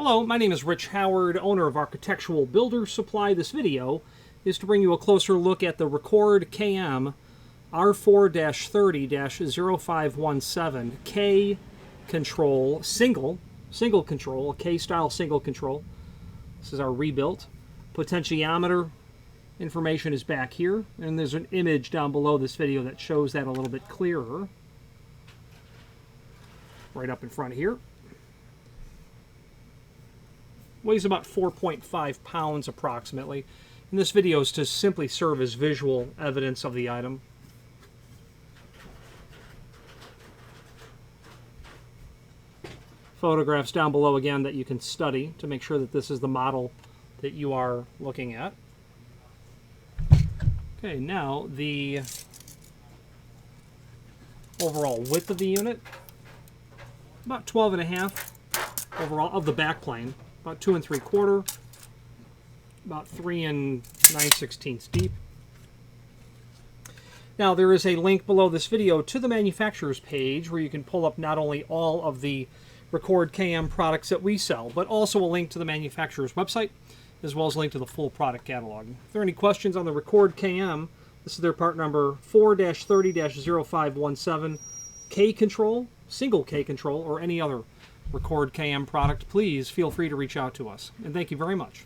Hello, my name is Rich Howard, owner of Architectural Builder Supply. This video is to bring you a closer look at the Record KM R4-30-0517 K control, single control, a K-style single control. This is our rebuilt. Potentiometer information is back here, and there's an image down below this video that shows that a little bit clearer. Right up in front here. Weighs about 4.5 pounds approximately. And this video is to simply serve as visual evidence of the item. Photographs down below again that you can study to make sure that this is the model that you are looking at. Okay, now the overall width of the unit, about 12.5 overall of the back plane. About 2 3/4, about 3 9/16 deep. Now there is a link below this video to the manufacturer's page where you can pull up not only all of the Record KM products that we sell, but also a link to the manufacturer's website, as well as a link to the full product catalog. If there are any questions on the Record KM, this is their part number 4-30-0517 K control, single K control, or any other Record KM product, please feel free to reach out to us. And thank you very much.